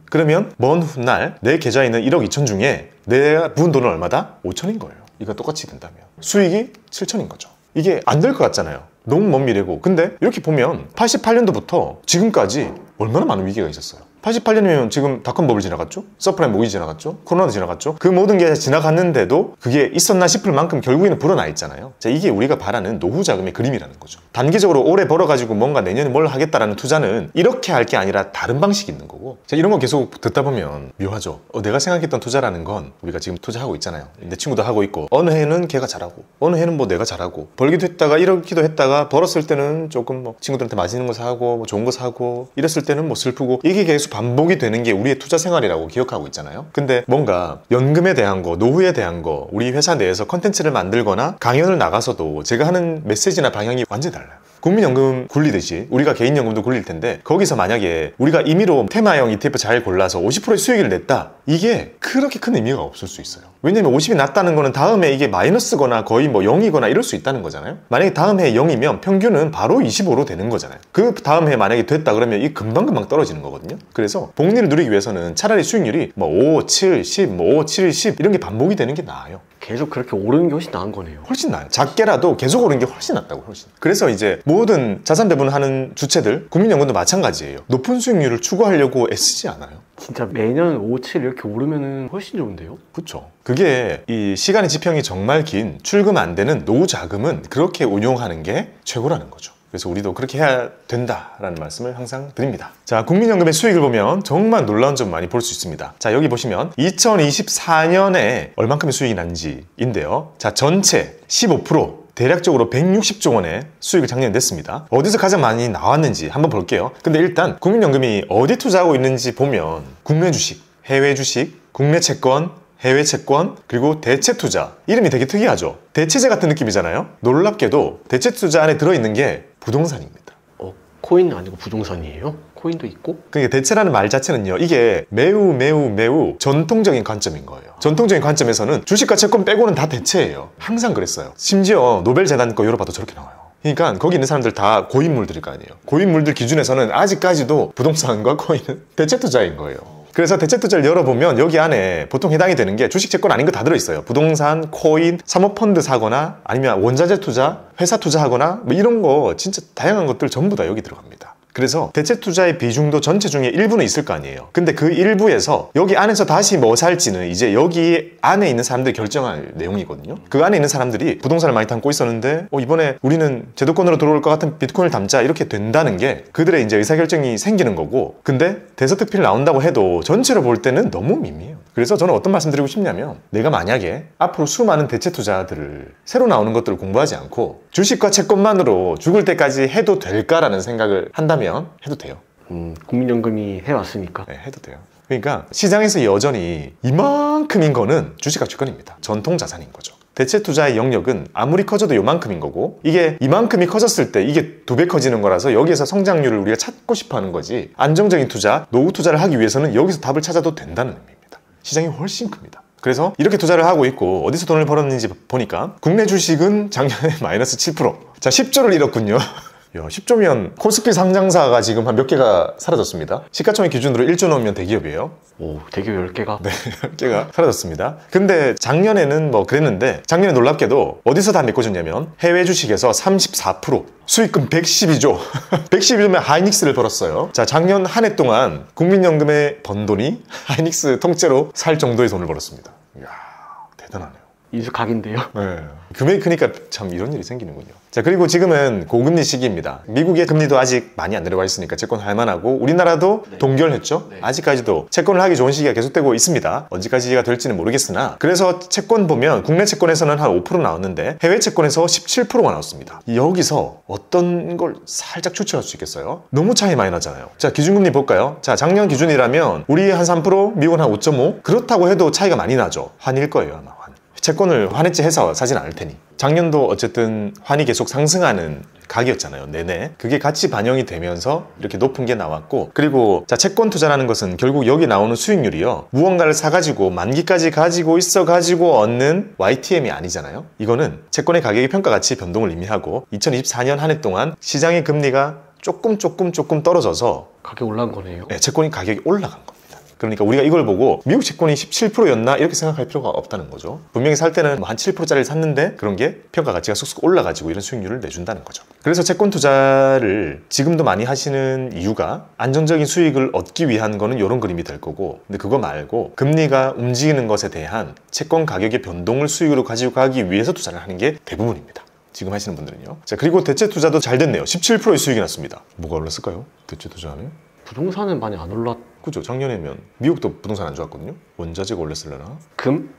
그러면 먼 훗날 내 계좌에 있는 1억 2천 중에 내가 부은 돈은 얼마다? 5천인 거예요. 이거 똑같이 된다면 수익이 7천인 거죠. 이게 안 될 것 같잖아요. 너무 먼 미래고. 근데 이렇게 보면 88년도부터 지금까지 얼마나 많은 위기가 있었어요. 88년이면 지금 닷컴 버블 지나갔죠? 서프라임 모기지 지나갔죠? 코로나도 지나갔죠? 그 모든 게 지나갔는데도 그게 있었나 싶을 만큼 결국에는 불어나 있잖아요. 자, 이게 우리가 바라는 노후 자금의 그림이라는 거죠. 단기적으로 오래 벌어가지고 뭔가 내년에 뭘 하겠다라는 투자는 이렇게 할 게 아니라 다른 방식이 있는 거고. 자, 이런 거 계속 듣다 보면 묘하죠. 내가 생각했던 투자라는 건 우리가 지금 투자하고 있잖아요. 내 친구도 하고 있고 어느 해는 걔가 잘하고 어느 해는 뭐 내가 잘하고 벌기도 했다가 이렇기도 했다가 벌었을 때는 조금 뭐 친구들한테 맛있는 거 사고 뭐 좋은 거 사고 이랬을 때는 뭐 슬프고 이게 계속 반복이 되는 게 우리의 투자 생활이라고 기억하고 있잖아요. 근데 뭔가 연금에 대한 거, 노후에 대한 거 우리 회사 내에서 컨텐츠를 만들거나 강연을 나가서도 제가 하는 메시지나 방향이 완전히 달라요. 국민연금 굴리듯이 우리가 개인연금도 굴릴 텐데 거기서 만약에 우리가 임의로 테마형 ETF 잘 골라서 50%의 수익을 냈다. 이게 그렇게 큰 의미가 없을 수 있어요. 왜냐면 50이 낮다는 거는 다음에 이게 마이너스거나 거의 뭐 0이거나 이럴 수 있다는 거잖아요. 만약에 다음 해에 0이면 평균은 바로 25로 되는 거잖아요. 그 다음 해에 만약에 됐다 그러면 이 금방금방 떨어지는 거거든요. 그래서 복리를 누리기 위해서는 차라리 수익률이 뭐 5, 7, 10, 뭐 5, 7, 10 이런 게 반복이 되는 게 나아요. 계속 그렇게 오르는 게 훨씬 나은 거네요. 훨씬 나아요. 작게라도 계속 오르는 게 훨씬 낫다고. 훨씬. 그래서 이제 모든 자산 배분을 하는 주체들 국민연금도 마찬가지예요. 높은 수익률을 추구하려고 애쓰지 않아요. 진짜 매년 5, 7 이렇게 오르면은 훨씬 좋은데요? 그렇죠. 그게 이 시간의 지평이 정말 긴 출금 안 되는 노후 자금은 그렇게 운용하는 게 최고라는 거죠. 그래서 우리도 그렇게 해야 된다라는 말씀을 항상 드립니다. 자, 국민연금의 수익을 보면 정말 놀라운 점 많이 볼 수 있습니다. 자, 여기 보시면 2024년에 얼만큼의 수익이 난지인데요. 자, 전체 15% 대략적으로 160조 원의 수익을 작년에 냈습니다. 어디서 가장 많이 나왔는지 한번 볼게요. 근데 일단 국민연금이 어디 투자하고 있는지 보면 국내 주식, 해외 주식, 국내 채권, 해외 채권, 그리고 대체 투자. 이름이 되게 특이하죠. 대체제 같은 느낌이잖아요. 놀랍게도 대체 투자 안에 들어있는 게 부동산입니다. 코인은 아니고 부동산이에요? 코인도 있고? 그러니까 대체라는 말 자체는요, 이게 매우 전통적인 관점인 거예요. 전통적인 관점에서는 주식과 채권 빼고는 다 대체예요. 항상 그랬어요. 심지어 노벨재단 거 열어봐도 저렇게 나와요. 그러니까 거기 있는 사람들 다 고인물들일 거 아니에요. 고인물들 기준에서는 아직까지도 부동산과 코인은 대체 투자인 거예요. 그래서 대체 투자를 열어보면 여기 안에 보통 해당이 되는 게 주식, 채권 아닌 거 다 들어있어요. 부동산, 코인, 사모펀드 사거나 아니면 원자재 투자, 회사 투자하거나 뭐 이런 거 진짜 다양한 것들 전부 다 여기 들어갑니다. 그래서 대체 투자의 비중도 전체 중에 일부는 있을 거 아니에요. 근데 그 일부에서 여기 안에서 다시 뭐 살지는 이제 여기 안에 있는 사람들이 결정할 내용이거든요. 그 안에 있는 사람들이 부동산을 많이 담고 있었는데 이번에 우리는 제도권으로 들어올 것 같은 비트코인을 담자 이렇게 된다는 게 그들의 이제 의사결정이 생기는 거고, 근데 대서특필 나온다고 해도 전체로 볼 때는 너무 미미해요. 그래서 저는 어떤 말씀 드리고 싶냐면, 내가 만약에 앞으로 수많은 대체 투자들을 새로 나오는 것들을 공부하지 않고 주식과 채권만으로 죽을 때까지 해도 될까라는 생각을 한다면 해도 돼요. 국민연금이 해왔으니까. 네, 해도 돼요. 그러니까 시장에서 여전히 이만큼인 거는 주식과 채권입니다. 전통 자산인 거죠. 대체 투자의 영역은 아무리 커져도 요만큼인 거고, 이게 이만큼이 커졌을 때 이게 2배 커지는 거라서 여기에서 성장률을 우리가 찾고 싶어 하는 거지, 안정적인 투자, 노후 투자를 하기 위해서는 여기서 답을 찾아도 된다는 의미입니다. 시장이 훨씬 큽니다. 그래서 이렇게 투자를 하고 있고 어디서 돈을 벌었는지 보니까 국내 주식은 작년에 마이너스 7%. 자, 10조를 잃었군요. 야, 10조면 코스피 상장사가 지금 한 몇 개가 사라졌습니다. 시가총액 기준으로 1조 넘으면 대기업이에요. 오, 대기업 10개가? 네, 10개가 사라졌습니다. 근데 작년에는 뭐 그랬는데, 작년에 놀랍게도 어디서 다 메꿔줬냐면 해외 주식에서 34%, 수익금 112조 112조면 하이닉스를 벌었어요. 자, 작년 한 해 동안 국민연금에 번 돈이 하이닉스 통째로 살 정도의 돈을 벌었습니다. 이야, 대단하네요. 인수각인데요. 네. 금액이 크니까 참 이런 일이 생기는군요. 자, 그리고 지금은 고금리 시기입니다. 미국의 금리도 아직 많이 안 내려와 있으니까 채권 할만하고, 우리나라도 동결했죠. 아직까지도 채권을 하기 좋은 시기가 계속되고 있습니다. 언제까지가 될지는 모르겠으나, 그래서 채권 보면 국내 채권에서는 한 5% 나왔는데 해외 채권에서 17%가 나왔습니다. 여기서 어떤 걸 살짝 추측할 수 있겠어요? 너무 차이 많이 나잖아요. 자, 기준금리 볼까요? 자, 작년 기준이라면 우리 한 3%, 미국은 한 5.5%, 그렇다고 해도 차이가 많이 나죠. 환일 거예요, 아마. 채권을 환해지 해서 사진 않을 테니. 작년도 어쨌든 환이 계속 상승하는 각이었잖아요, 내내. 그게 같이 반영이 되면서 이렇게 높은 게 나왔고, 그리고 자, 채권 투자라는 것은 결국 여기 나오는 수익률이요, 무언가를 사가지고 만기까지 가지고 있어가지고 얻는 YTM이 아니잖아요. 이거는 채권의 가격의 평가가치 변동을 의미하고, 2024년 한 해 동안 시장의 금리가 조금 떨어져서 가격 올라간 거네요. 네, 채권이 가격이 올라간 겁니다. 그러니까 우리가 이걸 보고 미국 채권이 17%였나 이렇게 생각할 필요가 없다는 거죠. 분명히 살 때는 한 7%짜리를 샀는데 그런 게 평가 가치가 쑥쑥 올라가지고 이런 수익률을 내준다는 거죠. 그래서 채권 투자를 지금도 많이 하시는 이유가 안정적인 수익을 얻기 위한 거는 이런 그림이 될 거고, 근데 그거 말고 금리가 움직이는 것에 대한 채권 가격의 변동을 수익으로 가지고 가기 위해서 투자를 하는 게 대부분입니다. 지금 하시는 분들은요. 자, 그리고 대체 투자도 잘 됐네요. 17%의 수익이 났습니다. 뭐가 올랐을까요? 대체 투자는? 부동산은 많이 안 올랐... 그죠. 작년에면 미국도 부동산 안 좋았거든요. 원자재가 올랐을려나? 금?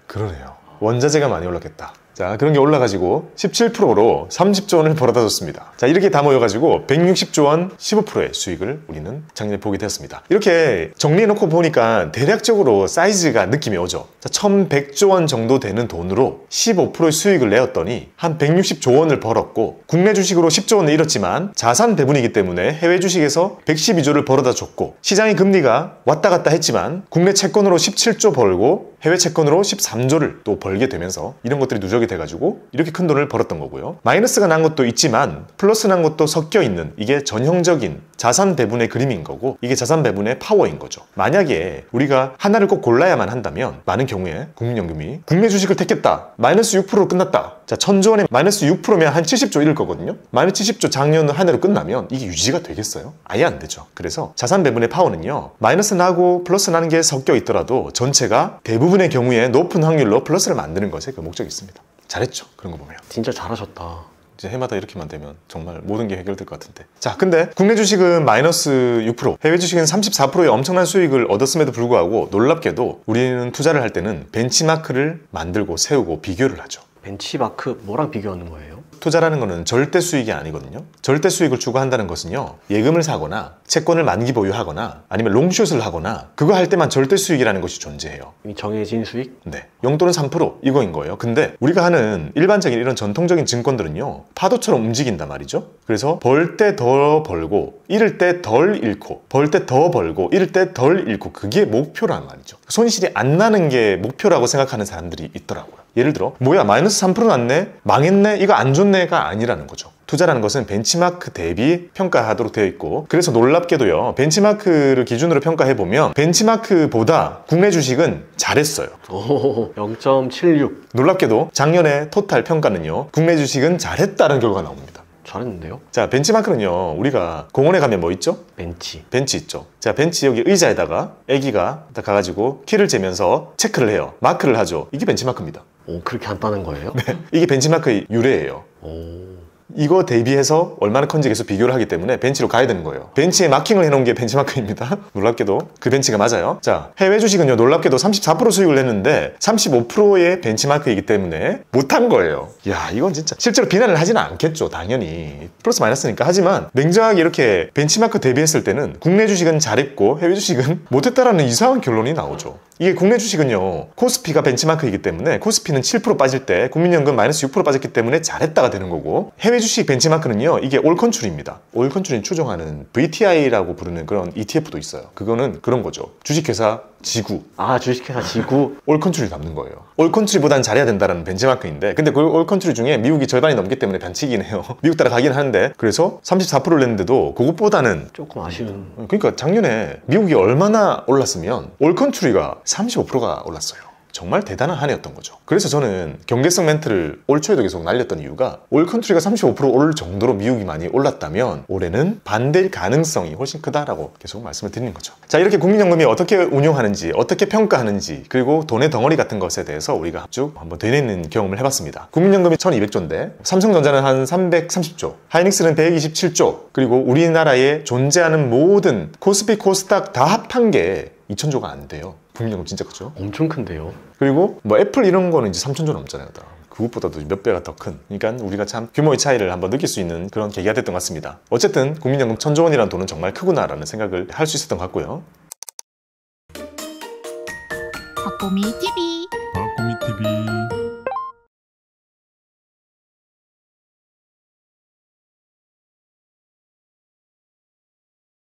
그러네요. 원자재가 많이 올랐겠다. 자, 그런 게 올라가지고 17%로 30조 원을 벌어다 줬습니다. 자, 이렇게 다 모여가지고 160조 원 15%의 수익을 우리는 작년에 보게 되었습니다. 이렇게 정리해놓고 보니까 대략적으로 사이즈가 느낌이 오죠. 자, 1100조 원 정도 되는 돈으로 15%의 수익을 내었더니 한 160조 원을 벌었고, 국내 주식으로 10조 원을 잃었지만 자산 배분이기 때문에 해외 주식에서 112조를 벌어다 줬고, 시장의 금리가 왔다 갔다 했지만 국내 채권으로 17조 벌고 해외 채권으로 13조를 또 벌게 되면서 이런 것들이 누적이 돼가지고 이렇게 큰 돈을 벌었던 거고요. 마이너스가 난 것도 있지만 플러스 난 것도 섞여 있는, 이게 전형적인 자산 배분의 그림인 거고, 이게 자산 배분의 파워인 거죠. 만약에 우리가 하나를 꼭 골라야만 한다면 많은 경우에 국민연금이 국내 주식을 택했다, 마이너스 6%로 끝났다. 자, 1000조 원에 마이너스 6%면 한 70조 잃을 거거든요. 마이너스 70조 작년 한 해로 끝나면 이게 유지가 되겠어요? 아예 안 되죠. 그래서 자산 배분의 파워는요, 마이너스 나고 플러스 나는 게 섞여 있더라도 전체가 대부분의 경우에 높은 확률로 플러스를 만드는 것에 그 목적이 있습니다. 잘했죠, 그런 거 보면. 진짜 잘하셨다. 이제 해마다 이렇게만 되면 정말 모든 게 해결될 것 같은데. 자, 근데 국내 주식은 마이너스 6%, 해외 주식은 34%의 엄청난 수익을 얻었음에도 불구하고 놀랍게도 우리는 투자를 할 때는 벤치마크를 만들고 세우고 비교를 하죠. 벤치마크 뭐랑 비교하는 거예요? 투자라는 거는 절대 수익이 아니거든요. 절대 수익을 추구한다는 것은요, 예금을 사거나 채권을 만기 보유하거나 아니면 롱숏을 하거나 그거 할 때만 절대 수익이라는 것이 존재해요. 이미 정해진 수익? 네, 용돈은 3% 이거인 거예요. 근데 우리가 하는 일반적인 이런 전통적인 증권들은요, 파도처럼 움직인단 말이죠. 그래서 벌 때 더 벌고 잃을 때 덜 잃고, 벌 때 더 벌고 잃을 때 덜 잃고, 그게 목표란 말이죠. 손실이 안 나는 게 목표라고 생각하는 사람들이 있더라고요. 예를 들어 뭐야 마이너스 3% 났네? 망했네? 이거 안 좋네가 아니라는 거죠. 투자라는 것은 벤치마크 대비 평가하도록 되어 있고, 그래서 놀랍게도요, 벤치마크를 기준으로 평가해보면 벤치마크보다 국내 주식은 잘했어요. 오, 0.76. 놀랍게도 작년에 토탈 평가는요, 국내 주식은 잘했다는 결과가 나옵니다. 잘했는데요? 자, 벤치마크는요, 우리가 공원에 가면 뭐 있죠? 벤치. 벤치 있죠. 자, 벤치 여기 의자에다가 애기가 딱 가가지고 키를 재면서 체크를 해요. 마크를 하죠. 이게 벤치마크입니다. 오, 그렇게 간단한 거예요? 네, 이게 벤치마크의 유래예요. 오. 이거 대비해서 얼마나 큰지 계속 비교를 하기 때문에 벤치로 가야 되는 거예요. 벤치에 마킹을 해놓은 게 벤치마크입니다. 놀랍게도 그 벤치가 맞아요. 자, 해외 주식은요, 놀랍게도 34% 수익을 냈는데 35%의 벤치마크이기 때문에 못한 거예요. 야, 이건 진짜 실제로 비난을 하지는 않겠죠, 당연히. 플러스 마이너스니까. 하지만 냉정하게 이렇게 벤치마크 대비했을 때는 국내 주식은 잘했고 해외 주식은 못했다라는 이상한 결론이 나오죠. 이게 국내 주식은요, 코스피가 벤치마크이기 때문에 코스피는 7% 빠질 때 국민연금 마이너스 6% 빠졌기 때문에 잘했다가 되는 거고, 해외 주식 벤치마크는요, 이게 올컨트리입니다. 올컨트리는 추정하는 VTI라고 부르는 그런 ETF도 있어요. 그거는 그런 거죠. 주식회사 지구. 아, 주식회사 지구. 올컨트리 담는 거예요. 올컨트리보다는 잘해야 된다는 벤치마크인데, 근데 그 올컨트리 중에 미국이 절반이 넘기 때문에 반칙이긴 해요. 미국 따라가긴 하는데, 그래서 34%를 냈는데도 그것보다는 조금 아쉬운. 그러니까 작년에 미국이 얼마나 올랐으면 올컨트리가 35%가 올랐어요. 정말 대단한 한 해였던 거죠. 그래서 저는 경계성 멘트를 올 초에도 계속 날렸던 이유가, 올컨트리가 35% 오를 정도로 미국이 많이 올랐다면 올해는 반대일 가능성이 훨씬 크다라고 계속 말씀을 드리는 거죠. 자, 이렇게 국민연금이 어떻게 운용하는지, 어떻게 평가하는지, 그리고 돈의 덩어리 같은 것에 대해서 우리가 쭉 한번 되뇌는 경험을 해봤습니다. 국민연금이 1200조인데 삼성전자는 한 330조, 하이닉스는 127조, 그리고 우리나라에 존재하는 모든 코스피, 코스닥 다 합한 게 2000조가 안 돼요. 국민연금 진짜 크죠? 엄청 큰데요? 그리고 뭐 애플 이런 거는 이제 3000조 넘잖아요. 다. 그것보다도 몇 배가 더 큰. 그러니까 우리가 참 규모의 차이를 한번 느낄 수 있는 그런 계기가 됐던 것 같습니다. 어쨌든 국민연금 1000조 원이라는 돈은 정말 크구나라는 생각을 할 수 있었던 것 같고요. 박보미 TV 박보미 TV